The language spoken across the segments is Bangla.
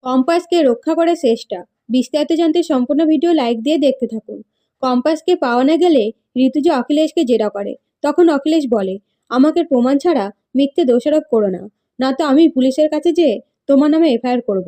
কম্পাসকে রক্ষা করে চেষ্টা। বিস্তারিত জানতে সম্পূর্ণ ভিডিও লাইক দিয়ে দেখতে থাকুন। কম্পাসকে পাওয়া না গেলে ঋতুজা অখিলেশকে জেরা করে। তখন অখিলেশ বলে, আমাকে প্রমাণ ছাড়া মিথ্যে দোষারোপ করো না, না তো আমি পুলিশের কাছে যেয়ে তোমার নামে এফআইআর করব।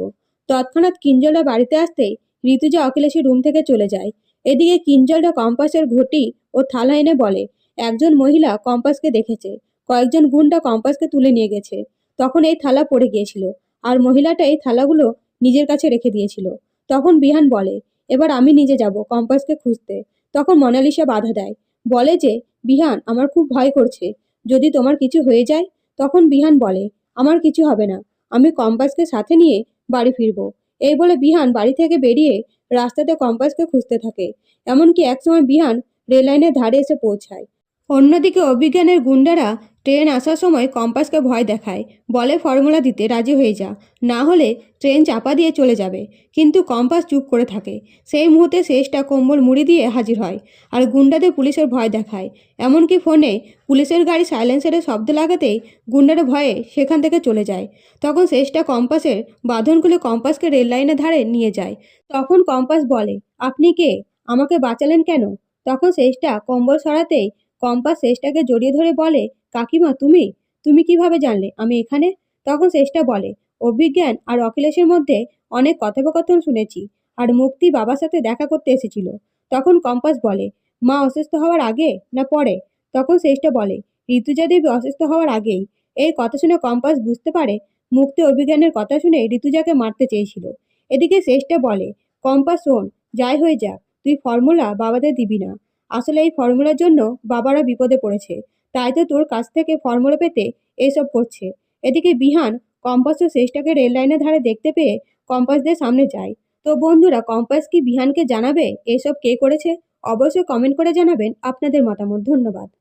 তৎক্ষণাৎ কিঞ্জলরা বাড়িতে আসতেই ঋতুজা অখিলেশের রুম থেকে চলে যায়। এদিকে কিঞ্জলরা কম্পাসের ঘটি ও থালা এনে বলে, একজন মহিলা কম্পাসকে দেখেছে, কয়েকজন গুন্ডা কম্পাসকে তুলে নিয়ে গেছে। তখন এই থালা পড়ে গিয়েছিল, আর মহিলাটা এই থালাগুলো নিজের কাছে রেখে দিয়েছিল। তখন বিহান বলে, এবার আমি নিজে যাব কম্পাসকে খুঁজতে। তখন মোনালিসা বাধা দেয়, বলে যে, বিহান আমার খুব ভয় করছে, যদি তোমার কিছু হয়ে যায়। তখন বিহান বলে, আমার কিছু হবে না, আমি কম্পাসকে সাথে নিয়ে বাড়ি ফিরবো। এই বলে বিহান বাড়ি থেকে বেরিয়ে রাস্তাতে কম্পাসকে খুঁজতে থাকে। এমনকি একসময় বিহান রেল লাইনের ধারে এসে পৌঁছায়। অন্যদিকে অভিজ্ঞানের গুন্ডারা ট্রেন আসার সময় কম্পাসকে ভয় দেখায়, বলে ফর্মুলা দিতে রাজি হয়ে যা, না হলে ট্রেন চাপা দিয়ে চলে যাবে। কিন্তু কম্পাস চুপ করে থাকে। সেই মুহূর্তে শেষটা কম্বল মুড়ি দিয়ে হাজির হয়, আর গুন্ডাদের পুলিশের ভয় দেখায়। এমনকি ফোনে পুলিশের গাড়ি সাইলেন্সারের শব্দ লাগাতেই গুন্ডারা ভয়ে সেখান থেকে চলে যায়। তখন শেষটা কম্পাসের বাঁধন খুলে কম্পাসকে রেল লাইনের ধারে নিয়ে যায়। তখন কম্পাস বলে, আপনি কে, আমাকে বাঁচালেন কেন? তখন শেষটা কম্বল সরাতেই কম্পাস শেষটাকে জড়িয়ে ধরে বলে, কাকিমা তুমি তুমি কিভাবে জানলে আমি এখানে? তখন শেষটা বলে, অভিজ্ঞান আর অখিলেশের মধ্যে অনেক কথোপকথন শুনেছি, আর মুক্তি বাবার সাথে দেখা করতে এসেছিল। তখন কম্পাস বলে, মা অসুস্থ হওয়ার আগে না পরে? তখন শেষটা বলে, ঋতুজা দেবী অসুস্থ হওয়ার আগেই। এই কথা শুনে কম্পাস বুঝতে পারে মুক্তি অভিজ্ঞানের কথা শুনে ঋতুজাকে মারতে চেয়েছিল। এদিকে শেষটা বলে, কম্পাস শোন, যাই হয়ে যাক তুই ফর্মুলা বাবাদের দিবি না। আসলে এই ফর্মুলার জন্য বাবারা বিপদে পড়েছে, তাই তো তোর কাছ থেকে ফর্মুলা পেতে এইসব করছে। এদিকে বিহান কম্পাস ও শেষটাকে রেল লাইনের ধারে দেখতে পেয়ে কম্পাসদের সামনে যায়। তো বন্ধুরা, কম্পাস কি বিহানকে জানাবে এসব কে করেছে? অবশ্যই কমেন্ট করে জানাবেন আপনাদের মতামত। ধন্যবাদ।